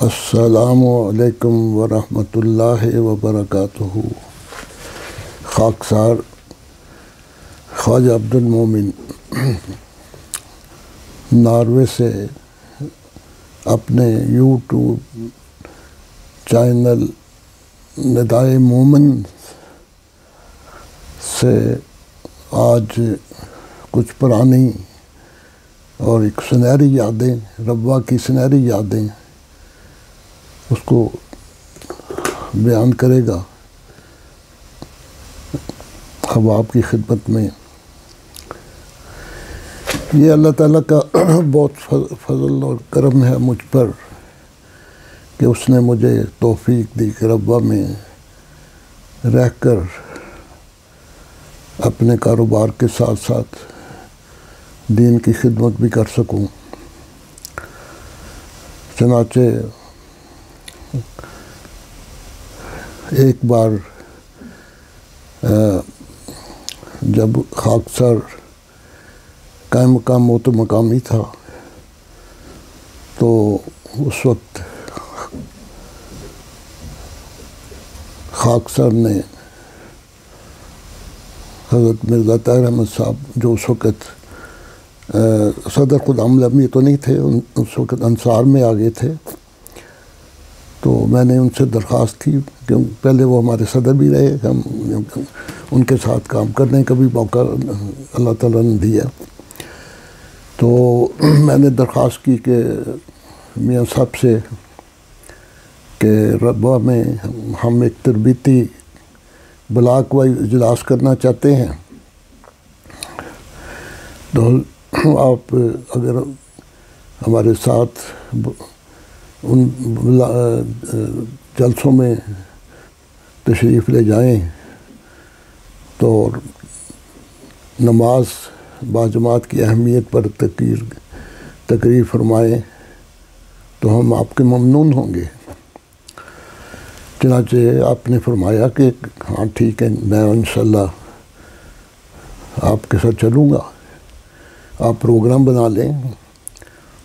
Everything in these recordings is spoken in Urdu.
السلام علیکم ورحمۃ اللہ وبرکاتہ۔ خاکسار خواجہ عبدالمومن ناروے سے اپنے یوٹیوب چینل ندائے مومن سے آج کچھ پرانی اور ایک سنہری یادیں، ربوہ کی سنہری یادیں اس کو بیان کرے گا۔ اب آپ کی خدمت میں یہ اللہ تعالیٰ کا بہت فضل اور کرم ہے مجھ پر کہ اس نے مجھے توفیق دی کہ ربوہ میں رہ کر اپنے کاروبار کے ساتھ ساتھ دین کی خدمت بھی کر سکوں۔ چنانچہ ایک بار جب خاکسار قائم مقام موت مقامی تھا تو اس وقت خاکسار نے حضرت مرزا طاہر احمد صاحب جو اس وقت صدر خدام لمی تو نہیں تھے، اس وقت انصار میں آ گئے تھے، تو میں نے ان سے درخواست کی کہ پہلے وہ ہمارے صدر بھی رہے، ہم ان کے ساتھ کام کرنے کا بھی موقع اللہ تعالیٰ نے دیا۔ تو میں نے درخواست کی کہ میاں صاحب سے کہ ربوہ میں ہم ایک تربیتی بلاک وائز اجلاس کرنا چاہتے ہیں، تو آپ اگر ہمارے ساتھ ان جلسوں میں تشریف لے جائیں تو نماز باجماعت کی اہمیت پر تقریر فرمائیں تو ہم آپ کے ممنون ہوں گے۔ چنانچہ آپ نے فرمایا کہ ہاں ٹھیک ہے، میں انشاءاللہ آپ کے ساتھ چلوں گا، آپ پروگرام بنا لیں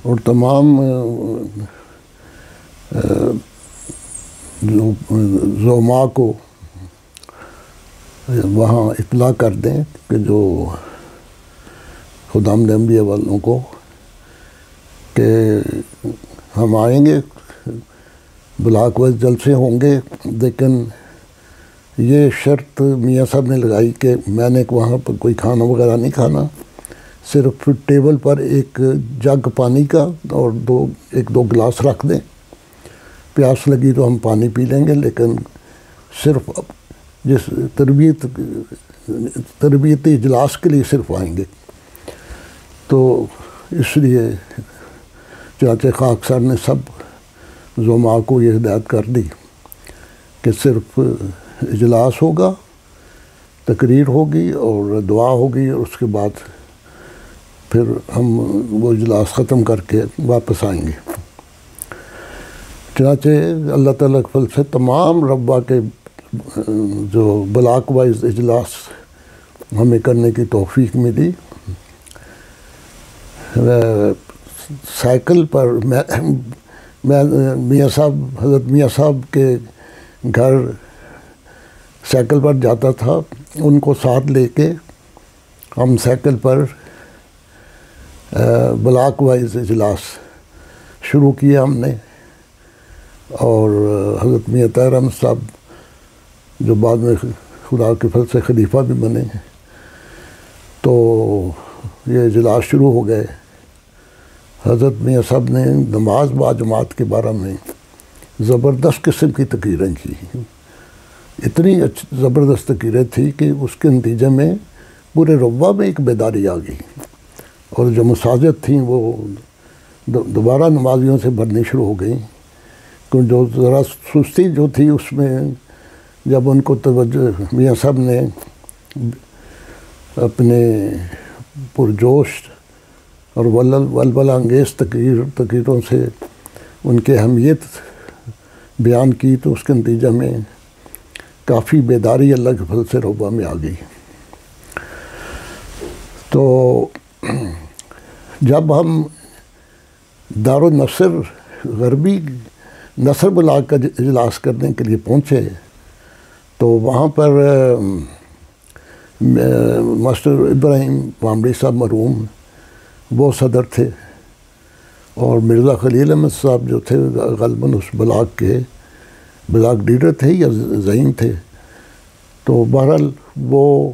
اور تمام زعماء کو وہاں اطلاع کر دیں کہ جو خدام انبیاء والوں کو کہ ہم آئیں گے، بلاک وائز جلسے ہوں گے، لیکن یہ شرط میاں صاحب نے لگائی کہ میں نے وہاں پر کوئی کھانا وغیرہ نہیں کھانا، صرف ٹیبل پر ایک جگ پانی کا اور ایک دو گلاس رکھ دیں، پیاس لگی تو ہم پانی پی لیں گے، لیکن صرف جس تربیتی اجلاس کے لیے صرف آئیں گے۔ تو اس لیے چنانچہ خاکسار نے سب زعماء کو یہ ہدایت کر دی کہ صرف اجلاس ہوگا، تقریر ہوگی اور دعا ہوگی، اور اس کے بعد پھر ہم وہ اجلاس ختم کر کے واپس آئیں گے۔ چنانچہ اللہ تعالیٰ کے فضل سے تمام ربوہ کے جو بلاک وائز اجلاس ہمیں کرنے کی توفیق ملی۔ سائیکل پر میں میاں صاحب حضرت میاں صاحب کے گھر سائیکل پر جاتا تھا، ان کو ساتھ لے کے ہم سائیکل پر بلاک وائز اجلاس شروع کیا ہم نے، اور حضرت میاں طاہر احمد صاحب جو بعد میں خدا کے فضل سے خلیفہ بھی بنے، تو یہ اجلاس شروع ہو گئے۔ حضرت میاں صاحب نے نماز باجماعت کے بارے میں زبردست قسم کی تقریریں کی، اتنی زبردست تقریریں تھیں کہ اس کے نتیجے میں پورے ربوہ میں ایک بیداری آ گئی، اور جو مساجد تھیں وہ دوبارہ نمازیوں سے بھرنی شروع ہو گئیں، کیونکہ جو ذرا سستی جو تھی اس میں جب ان کو توجہ میاں صاحب نے اپنے پرجوش اور ولولہ انگیز تقریروں سے ان کی اہمیت بیان کی، تو اس کے نتیجہ میں کافی بیداری اللہ کے فضل سے ربوہ میں آ گئی۔ تو جب ہم دارالنصر غربی نصر بلاغ کا اجلاس کرنے کے لیے پہنچے تو وہاں پر ماسٹر ابراہیم بھامڑی صاحب مرحوم وہ صدر تھے، اور مرزا خلیل احمد صاحب جو تھے غالباً اس بلاک کے بلاک لیڈر تھے یا زعیم تھے۔ تو بہرحال وہ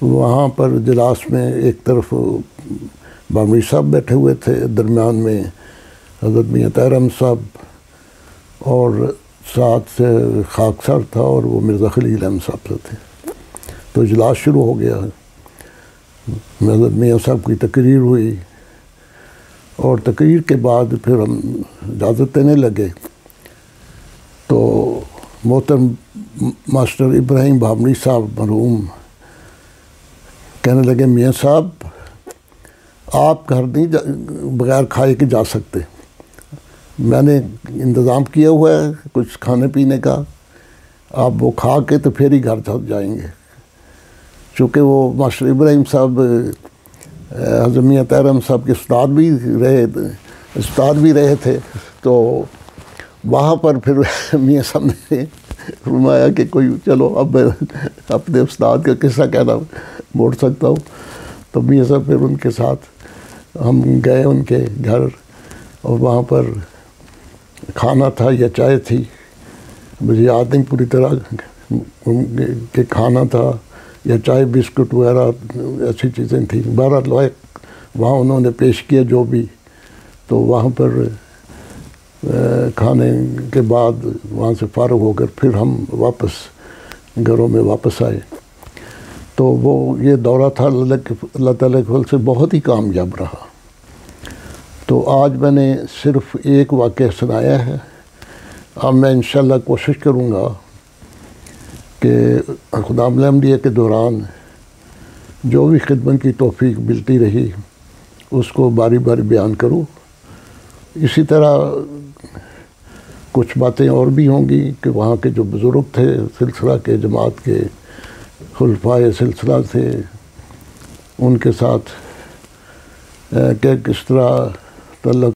وہاں پر اجلاس میں ایک طرف بھامڑی صاحب بیٹھے ہوئے تھے، درمیان میں حضرت میاں طاہر احمد صاحب، اور ساتھ سے خاکسار تھا اور وہ مرزا خلیل احمد صاحب سے تھے۔ تو اجلاس شروع ہو گیا، حضرت میاں صاحب کی تقریر ہوئی، اور تقریر کے بعد پھر ہم اجازت دینے لگے تو محترم ماسٹر ابراہیم بھامڑی صاحب مرحوم کہنے لگے، میاں صاحب آپ گھر نہیں بغیر کھائے کے جا سکتے، میں نے انتظام کیا ہوا ہے کچھ کھانے پینے کا، آپ وہ کھا کے تو پھر ہی گھر جائیں گے۔ چونکہ وہ ماسٹر ابراہیم صاحب حضرت میاں طاہر احمد صاحب کے استاد بھی رہے تھے، تو وہاں پر پھر میاں صاحب نے فرمایا کہ کوئی چلو اب اپنے استاد کا قصہ کہنا موڑ سکتا ہوں۔ تو میاں صاحب پھر ان کے ساتھ ہم گئے ان کے گھر، اور وہاں پر کھانا تھا یا چائے تھی، مجھے یاد نہیں پوری طرح کہ کھانا تھا یا چائے بسکٹ وغیرہ ایسی چیزیں تھیں۔ بہرحال وہاں انہوں نے پیش کیا جو بھی، تو وہاں پر کھانے کے بعد وہاں سے فارغ ہو کر پھر ہم واپس گھروں میں واپس آئے۔ تو وہ یہ دورہ تھا اللہ تعالیٰ کے فضل سے بہت ہی کامیاب رہا۔ تو آج میں نے صرف ایک واقعہ سنایا ہے، اب میں انشاءاللہ کوشش کروں گا کہ خدام الانبیاء کے دوران جو بھی خدمت کی توفیق ملتی رہی اس کو باری باری بیان کروں۔ اسی طرح کچھ باتیں اور بھی ہوں گی کہ وہاں کے جو بزرگ تھے سلسلہ کے، جماعت کے خلفائے سلسلہ تھے، ان کے ساتھ کہ کس طرح تعلق